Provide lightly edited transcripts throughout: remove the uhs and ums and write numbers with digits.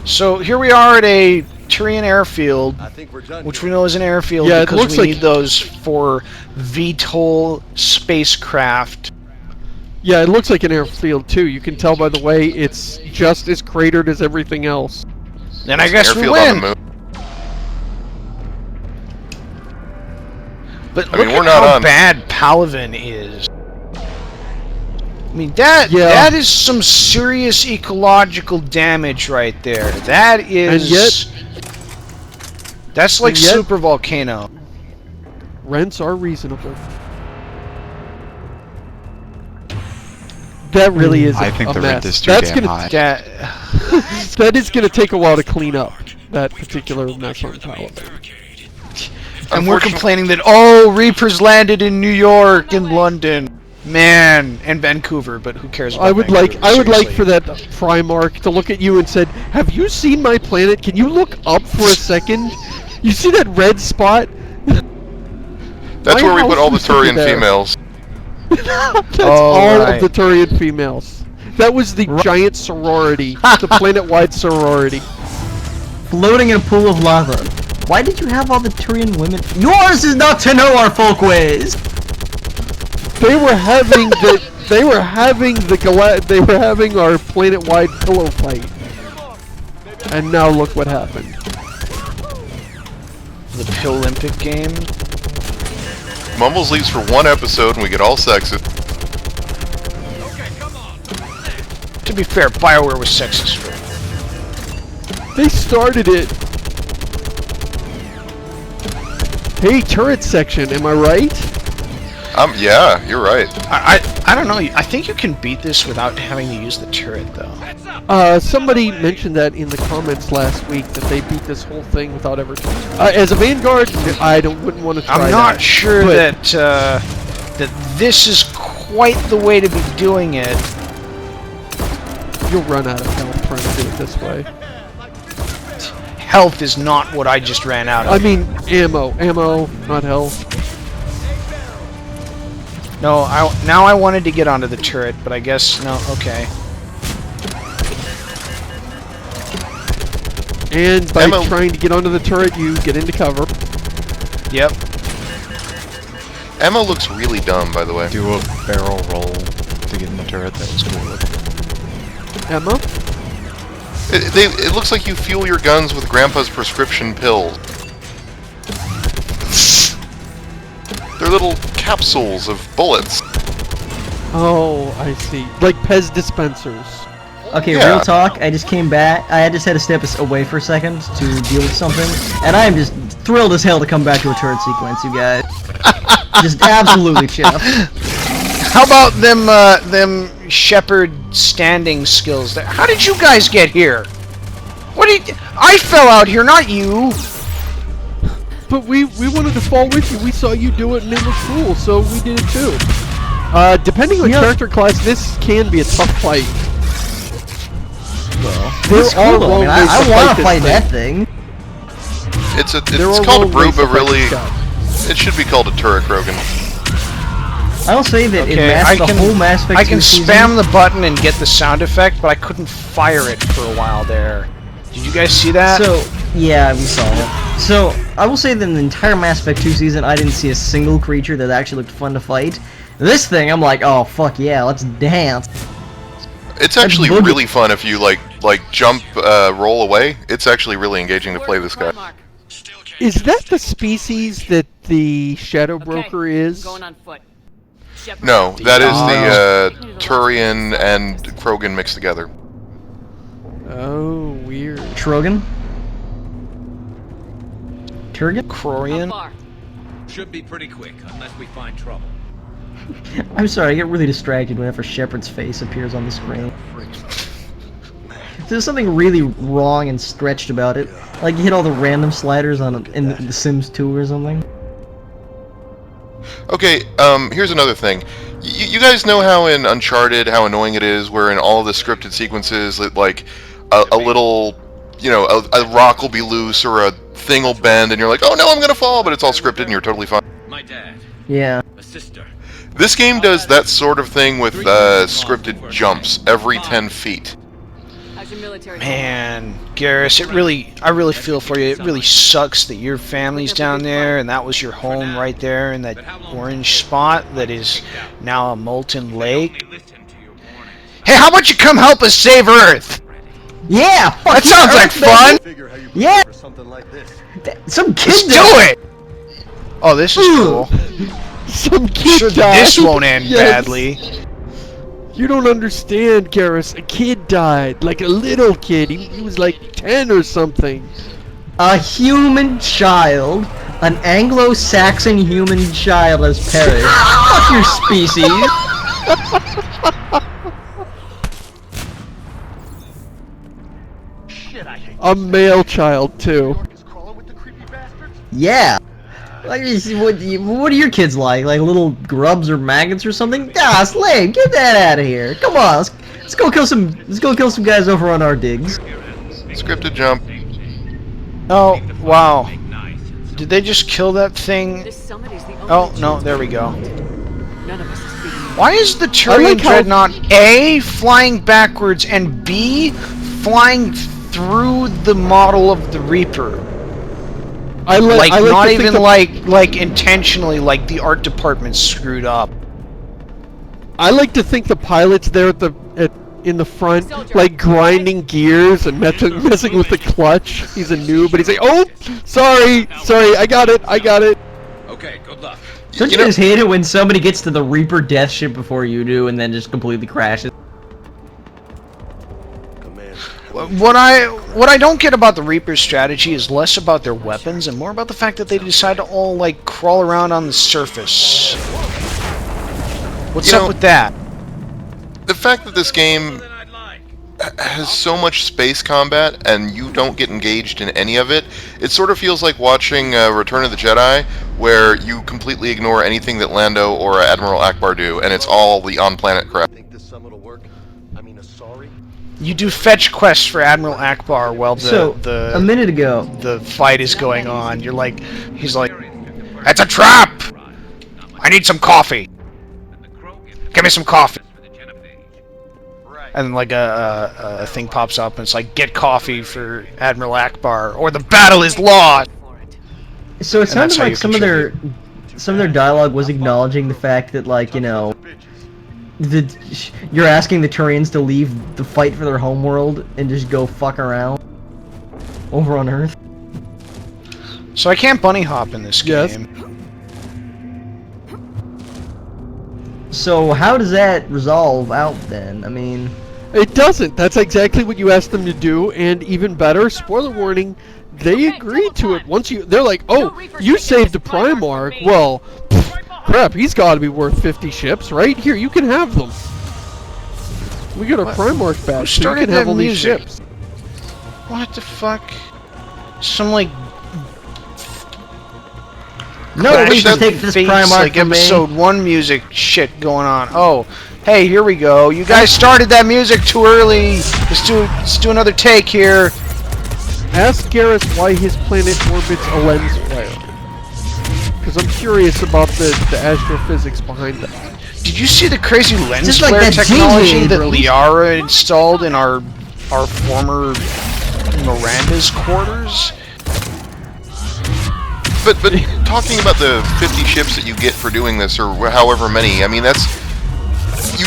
So here we are at a Turian airfield, which we know is an airfield because we need those for VTOL spacecraft. Yeah, it looks like an airfield too. You can tell by the way it's just as cratered as everything else. Then I guess we win. But look at how bad Palaven is. I mean, that is some serious ecological damage right there. That is... that's like super volcano. Rents are reasonable. That really is I think a the mess. rent is too damn high. That is going to take a while to clean up, that particular mess on Palaven. And we're complaining that, oh, Reapers landed in New York and London. Man, and Vancouver, but who cares about I would Vancouver, like for that Primarch to look at you and said, "Have you seen my planet? Can you look up for a second? You see that red spot?" That's where we put all the Turian females. That's all of the Turian females. That was the giant sorority, the planet-wide sorority. Floating in a pool of lava. Why did you have all the Turian women? Yours is not to know our folkways. They were having our planet-wide pillow fight, and now look what happened. The Pill-Olympic game. Mumbles leaves for one episode, and we get all sexist. Okay, come on. To be fair, BioWare was sexist for it. They started it. Hey, turret section, am I right? Yeah, you're right. I don't know. I think you can beat this without having to use the turret, though. Somebody mentioned that in the comments last week that they beat this whole thing without ever. As a Vanguard, I wouldn't want to try that. I'm not sure that that this is quite the way to be doing it. You'll run out of health trying to do it this way. Health is not what I just ran out of. I mean, ammo, not health. No, now I wanted to get onto the turret, but I guess no. Okay. And by trying to get onto the turret, you get into cover. Yep. Emma looks really dumb, by the way. Do a barrel roll to get in the turret. That was cool. Emma? It looks like you fuel your guns with Grandpa's prescription pills. They're little capsules of bullets. Oh, I see. Like Pez dispensers. Okay, real talk, I just came back. I just had to step away for a second to deal with something. And I am just thrilled as hell to come back to a turret sequence, you guys. Just absolutely chuffed. How about them Shepherd standing skills there? How did you guys get here? I fell out here, not you! But we wanted to fall with you. We saw you do it and it was cool, so we did it too. Depending on character class, this can be a tough fight. Well, there are I want to fight that thing. It's called a brew, but really, it should be called a turret, Krogan. I'll say that the whole Mass Effect 2 I can spam the button and get the sound effect, but I couldn't fire it for a while there. Did you guys see that? So, yeah, we saw it. So, I will say that in the entire Mass Effect 2 season, I didn't see a single creature that actually looked fun to fight. This thing, I'm like, oh, fuck yeah, let's dance. It's actually really fun if you, like jump, roll away. It's actually really engaging to play this guy. Is that the species that the Shadow Broker is? No, that is the Turian and Krogan mixed together. Oh, weird. Krogan? Turgan? Krogan? Should be pretty quick, unless we find trouble. I'm sorry, I get really distracted whenever Shepard's face appears on the screen. There's something really wrong and stretched about it. Like you hit all the random sliders in The Sims 2 or something. Okay, here's another thing. You guys know how in Uncharted, how annoying it is, where in all of the scripted sequences, like, a little, you know, a rock will be loose or a thing will bend, and you're like, oh no, I'm gonna fall, but it's all scripted and you're totally fine. My dad. Yeah. A sister. This game does that sort of thing with scripted jumps every 10 feet. Man, Garrus, I really feel for you. It really sucks that your family's down there, and that was your home right there in that orange spot that is now a molten lake. Hey, how about you come help us save Earth? Yeah! That sounds like fun! Yeah! Some kid Let's do it! Oh, this is cool. Some kid Sure, died. this won't end Yes. badly. You don't understand, Garrus. A kid died. Like a little kid. He was like 10 or something. A human child, an Anglo-Saxon human child has perished. Fuck your species! A male child, too. Yeah. Like, what are your kids like? Like little grubs or maggots or something? Ah, slave, get that out of here! Come on, let's go kill some. Let's go kill some guys over on our digs. Scripted jump. Oh, wow. Did they just kill that thing? Oh, no, there we go. Why is the Turian Dreadnought A, flying backwards, and B, flying through the model of the Reaper? Like not even like intentionally, like the art department screwed up. I like to think the pilot's there in the front, like grinding gears and messing with the clutch. He's a noob, but he's like, "Oh, sorry, I got it." Okay, good luck. Don't you just hate it when somebody gets to the Reaper death ship before you do, and then just completely crashes? What I don't get about the Reaper's strategy is less about their weapons and more about the fact that they decide to all like crawl around on the surface. What's up with that? The fact that this game has so much space combat and you don't get engaged in any of it, it sort of feels like watching Return of the Jedi, where you completely ignore anything that Lando or Admiral Akbar do, and it's all the on-planet crap. You do fetch quests for Admiral Akbar while a minute ago the fight is going on. You're like, he's like, "That's a trap! I need some coffee. Give me some coffee." And then like a thing pops up and it's like, "Get coffee for Admiral Akbar, or the battle is lost." So it sounded like some of their dialogue was acknowledging the fact that, like, you know, you're asking the Turians to leave the fight for their homeworld and just go fuck around over on Earth. So I can't bunny hop in this game. So how does that resolve out then? I mean, it doesn't. That's exactly what you asked them to do, and even better, spoiler warning, they agreed to it. They're like, "Oh, you saved a Primarch. Well, crap, he's got to be worth 50 ships, right? Here, you can have them. We got our Primarch back, so you can have all these ships." What the fuck? Some like no, we should take this Primarch like from episode 1 music shit going on. Oh, hey, here we go. You guys started that music too early. Let's do another take here. Ask Garrus why his planet orbits a lens flare. Because I'm curious about the astrophysics behind that. Did you see the crazy lens just flare like that technology that Liara installed in our former Miranda's quarters? But talking about the 50 ships that you get for doing this, or however many, I mean, that's...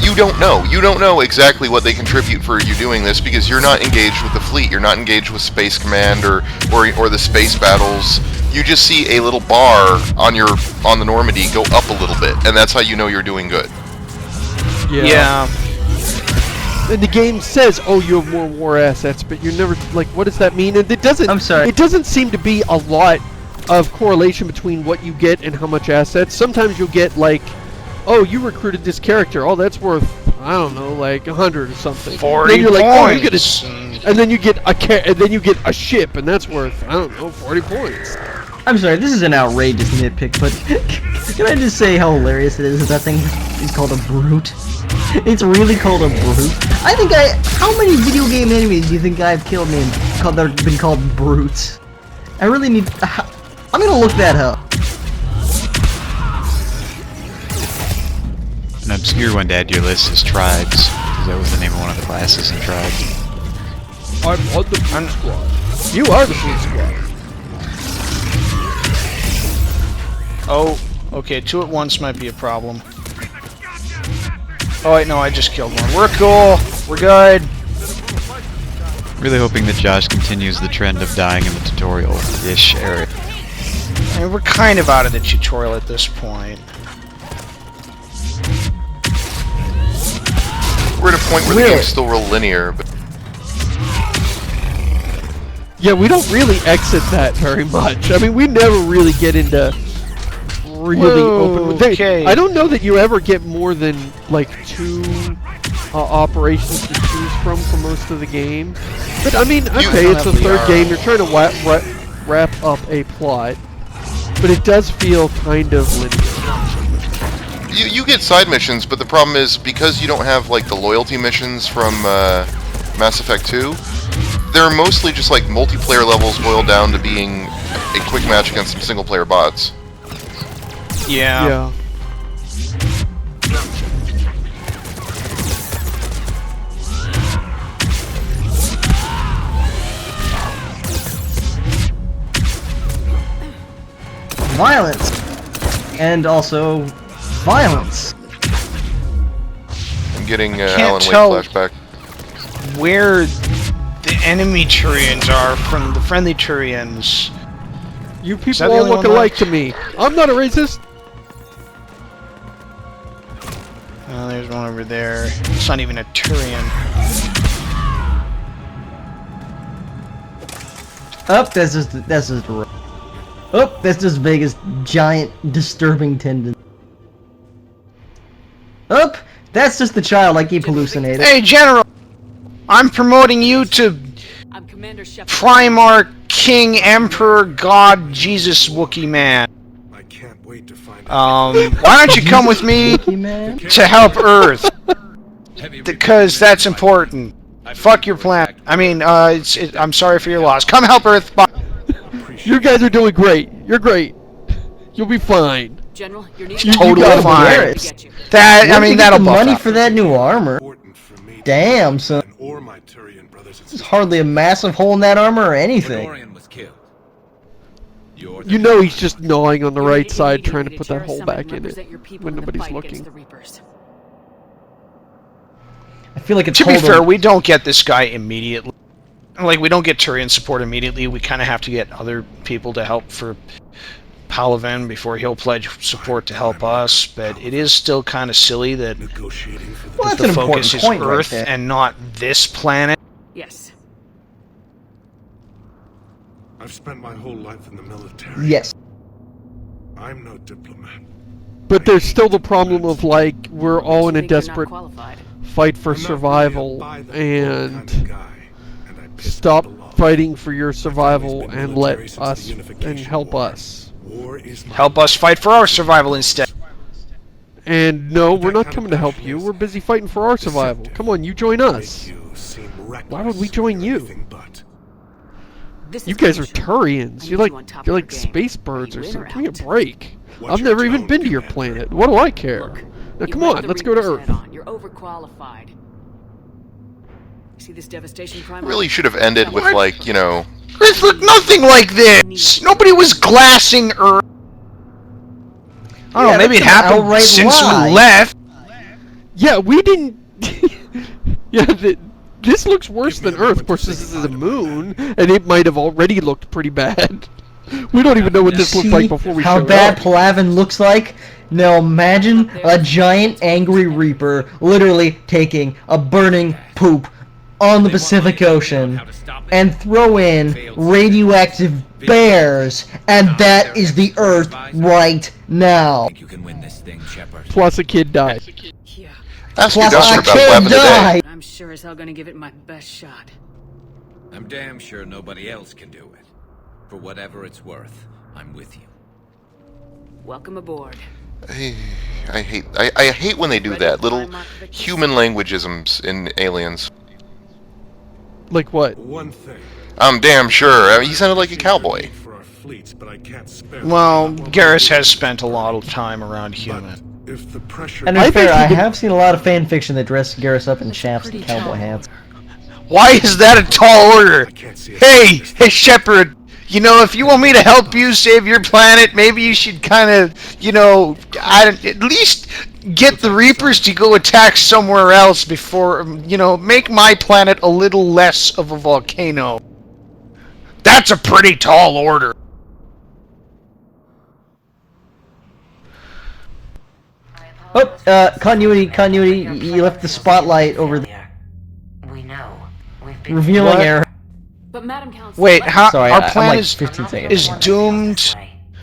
You don't know. You don't know exactly what they contribute for you doing this, because you're not engaged with the fleet. You're not engaged with Space Command or the space battles. You just see a little bar on the Normandy go up a little bit, and that's how you know you're doing good. Yeah. And the game says, "Oh, you have more war assets," but you're never like, what does that mean? And it doesn't. I'm sorry. It doesn't seem to be a lot of correlation between what you get and how much assets. Sometimes you'll get like, "Oh, you recruited this character. Oh, that's worth, I don't know, like 100 or something." 40 then you're like, points. "Oh, you get and then you get a ship, and that's worth, I don't know, 40 points. I'm sorry, this is an outrageous nitpick, but can I just say how hilarious it is that thing is called a brute? It's really called a brute. How many video game enemies do you think I've killed that have been called brutes? I really need, I'm gonna look that up. An obscure one to add to your list is tribes, because that was the name of one of the classes in tribes. I'm on the food squad. You are the food squad. Oh, okay, 2 at once might be a problem. Oh wait, no, I just killed one. We're cool. We're good. Really hoping that Josh continues the trend of dying in the tutorial-ish area. I mean, we're kind of out of the tutorial at this point. We're at a point where the game's still real linear, but Yeah, we don't really exit that very much. I mean, we never really get into really open. Okay. I don't know that you ever get more than like 2 operations to choose from for most of the game. But I mean, okay, it's the 3rd game. You're trying to wrap up a plot, but it does feel kind of linear. you get side missions, but the problem is because you don't have like the loyalty missions from Mass Effect 2, they're mostly just like multiplayer levels boiled down to being a quick match against some single player bots. Yeah. Violence. And also violence. I'm getting can't Alan Wake tell flashback. Where the enemy Turians are from the friendly Turians. You that people the all only look one alike left? to me. I'm not a racist. Oh, there's one over there. It's not even a Turian. Up, that's just oh, that's just Vega's giant disturbing tendon. Up, that's just the child I keep hallucinating. Hey, General! I'm promoting you to I'm Commander Shepard. Primarch, King, Emperor, God, Jesus, Wookiee Man. I can't wait to find Why don't you come with me Man. to help Earth? Because that's important. Fuck your planet. I mean, I'm sorry for your loss. Come help Earth. Bye. You guys are doing great. You're great. You'll be fine. General, you're You Totally gotta be fine. Garrus. That, I Where'd mean, you get that'll the buff money up. for that new armor. important for me. Damn, son. Or my Turian brothers and There's sisters. hardly a massive hole in that armor or anything. Turian was killed. You're You know he's just gnawing on the right side, trying to put that hole back in it when nobody's looking. I feel like it's To be total- fair, we don't get this guy immediately. Like, we don't get Turian support immediately. We kind of have to get other people to help for Palaven before he'll pledge support to help us. But it is still kind of silly that negotiating for the Well, that's the an important focus is point right Earth there. and not this planet. Yes. I've spent my whole life in the military. Yes. I'm no diplomat. But there's still the problem of, like, we're all in a Think you're not desperate qualified. fight for I'm not really a survival, by-the-book and kind of guy, and I pissed stop the law. fighting for your survival been and military let since us the and Unification help War. us. War is my Help us fight for our survival instead. And no, we're That not kind coming of to help passion you. is We're busy fighting for our survival. deceptive. Come on, you join Make us. you seem Why would we reckless join or you? anything but. This You is guys are crucial. Turians. I You're need like you on top you're of like your space game. birds Are or you in something. or Give me a out? break. Watch I've your never even tone, been to your Commander. planet. What do I care? Look, Now you come met on, the let's go to Reapers Earth. head-on. You're overqualified. See this devastation, Primarch? Really should have ended with like, you know, Earth looked nothing like this. Nobody was glassing Earth. I don't know, Yeah, maybe it that's an happened outright since lie. we left. Yeah, we didn't. Yeah, this looks worse Give me than a Earth. moment Of course, to this say is the goodbye to my moon, and it might have already looked pretty bad. We don't even know what this looked See like before we how showed bad up. Palaven looks like? Now imagine a giant angry reaper literally taking a burning poop on the Pacific Ocean and throw in radioactive bears, and that is the Earth right now. Think you can win this thing, Shepard? Plus, a kid died. Yeah. ask your Plus, duster I about weapons can't a day. die. I'm sure as hell gonna give it my best shot. I'm damn sure nobody else can do it. For whatever it's worth, I'm with you. Welcome aboard. I hate when they do that. Little human languageisms in Aliens. Like what? One thing. I'm damn sure. I mean, he sounded like a cowboy. For our fleets, but I can't spare Well, Garrus has spent a lot of time around human. If the pressure And to I be fair, think he I could- have seen a lot of fan fiction that dress Garrus up in chaps and Pretty cowboy tall. hats. Why is that a tall order? Hey, Shepard. You know, if you want me to help you save your planet, maybe you should kind of, you know, at least get the Reapers to go attack somewhere else before, you know, make my planet a little less of a volcano. That's a pretty tall order. Oh, continuity, you left the spotlight over there. We know. We've been Revealing error. But Madam Counsel, Wait, how Sorry, our I'm plan like is 15 seconds. is doomed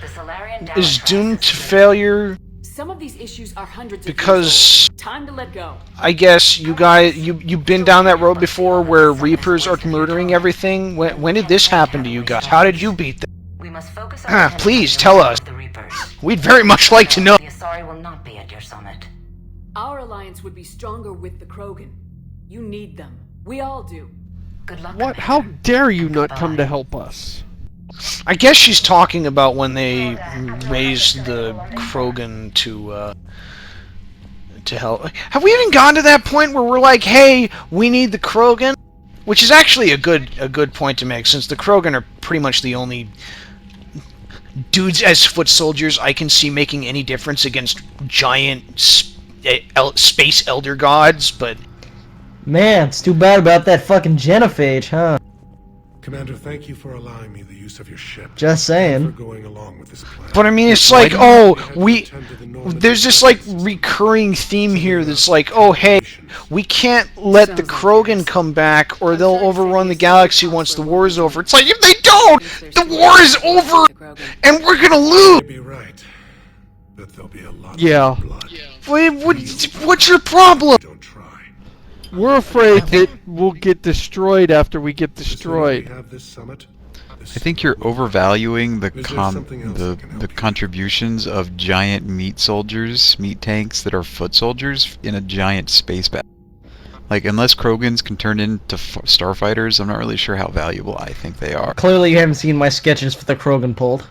The Solarian down is doomed to process. failure some of these issues are hundreds of years because old. Time to let go. I guess you guys you've been down that road before where Reapers are murdering everything. When did this happen to you guys? How did you beat them? We must focus on Please tell us. the Reapers. We'd very much like to know. The Asari will not be at your summit. Our alliance would be stronger with the Krogan. You need them. We all do. Good luck. What? How dare you not come to help us? I guess she's talking about when they raised the Krogan to help. Have we even gotten to that point where we're like, hey, we need the Krogan? Which is actually a good point to make, since the Krogan are pretty much the only dudes as foot soldiers I can see making any difference against giant space elder gods, but... Man, it's too bad about that fucking genophage, huh? Commander, thank you for allowing me the use of your ship. Just For saying. going along with this plan. But I mean, it's like, oh, there's this like recurring theme here that's like, oh, hey, we can't let the Krogan come back or they'll overrun the galaxy once the war is over. It's like, if they don't, the war is over and we're gonna lose. You'd be right. But there'll be a lot Yeah. of blood. What's your problem? Don't try. We're afraid that we'll get destroyed after we get We destroyed. have this summit. I think you're overvaluing the Is there something else that can help the you? contributions of giant meat soldiers, meat tanks that are foot soldiers in a giant space battle. Like, unless Krogans can turn into starfighters, I'm not really sure how valuable I think they are. Clearly you haven't seen my sketches for the Krogan pulled.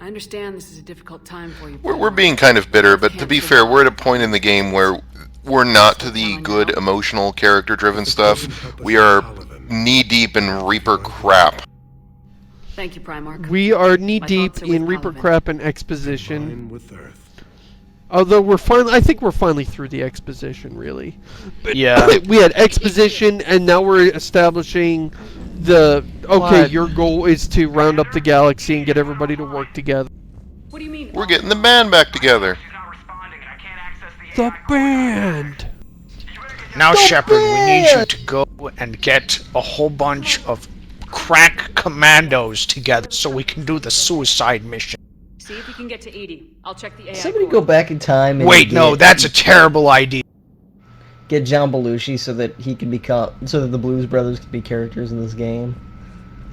I understand this is a difficult time for you. We're being kind of bitter, but to be fair, we're at a point in the game where we're not to the good emotional character-driven stuff. We are knee-deep in Reaper crap. Thank you, Primarch. We are knee My deep thoughts are with in Reaper Paladin. crap and exposition. Combine with Earth. Although I think we're finally through the exposition, really. Yeah. We had exposition, and now we're establishing the What? your goal is to round up the galaxy and get everybody to work together. What do you mean? We're getting the band back together. The band. Now, Shepard, we need you to go and get a whole bunch of crack commandos together so we can do the suicide mission. See if you can get to Edie. I'll check the AI. Somebody core. go back in time and Wait, no, that's a terrible idea. get John Belushi so that he can so that the Blues Brothers can be characters in this game.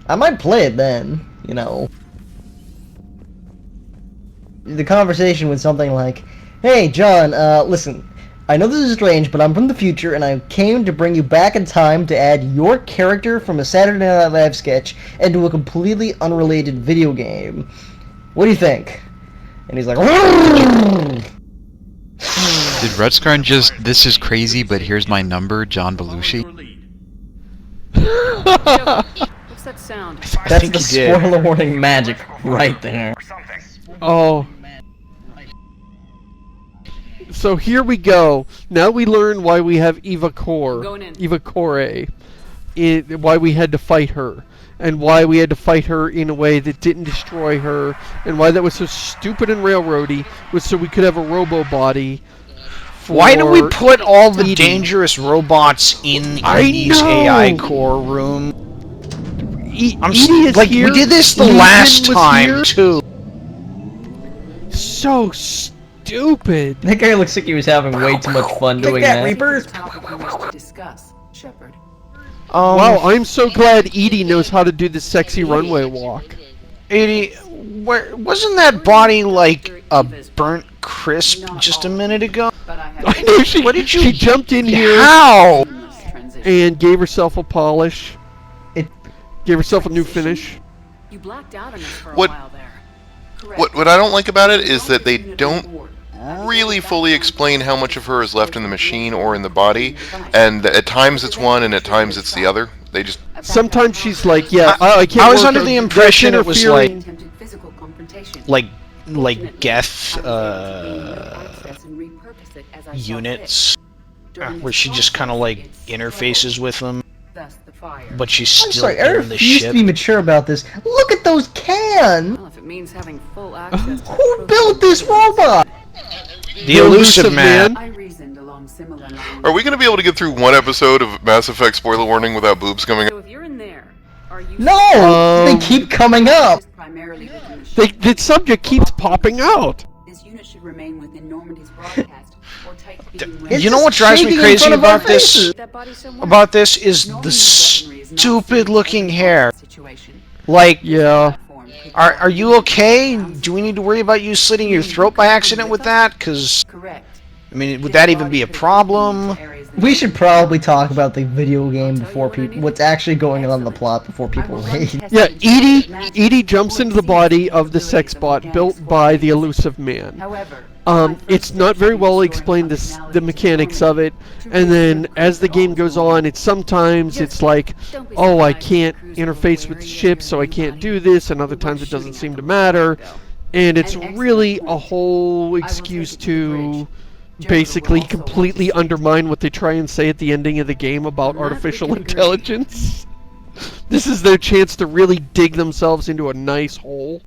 I might play it then, you know. The conversation with something like, "Hey, John, listen, I know this is strange, but I'm from the future, and I came to bring you back in time to add your character from a Saturday Night Live sketch into a completely unrelated video game. What do you think?" And he's like, Did Rutskarn just, this is crazy, but here's my number, John Belushi? What's that sound? I "That's think the he did. spoiler warning magic right there." Oh. So here we go. Now we learn why we have Eva Core. Going in. Eva Core. Why we had to fight her. And why we had to fight her in a way that didn't destroy her. And why that was so stupid and railroady was so we could have a robo-body. Why do we for put all the Edie. dangerous robots in I Edie's know. AI core room? Edie is like, here, we did this the Legion last was time, here. too. So stupid. That guy looks like he was having way too much fun doing that. Topic we wish to discuss, Shepard. Wow, I'm so glad Edie knows how to do the sexy runway walk. Edie, wasn't that body like a burnt crisp just a minute ago? But I I had know she, What did you- she jumped in here How? this transition. and gave herself a polish. It- Gave herself a new finish. You blacked out on us for a What- while there. Correct. What I don't like about it is that they don't really fully explain how much of her is left in the machine or in the body, and at times it's one and at times it's the other. They just... Sometimes she's like, yeah, I can't I was work under on- the impression it was like Attempted physical confrontation. like Geth units, where she just kind of like interfaces with them, but she's I'm still sorry, I in the refuse to ship. be mature about this. Look at those cans! Well, if it means having full access to Who built this robot? The elusive man. I reasoned along similar lines. Are we going to be able to get through one episode of Mass Effect spoiler warning without boobs coming So if you're in there, are you No! They keep coming up! primarily within the ship? The subject keeps popping out. This unit should remain within Normandy's broadcast or tight feeding It's You know what just drives me shaking in crazy front of our about this? faces. that body somewhere. About this is the stupid looking hair. Situation. Like, Yeah. are you okay? Do we need to worry about you slitting your throat by accident with that? Because, Correct. I mean, would that even be a problem? We should probably talk about the video game before people... What's actually going on in the plot before people rage. Yeah, Edie jumps into the body of the sex bot built by the elusive man. However, It's not very well explained, the mechanics of it, and then as the game goes on, sometimes it's like, oh, I can't interface with the ship, so I can't do this, and other times it doesn't seem to matter, and it's really a whole excuse to basically completely undermine what they try and say at the ending of the game about artificial intelligence. This is their chance to really dig themselves into a nice hole.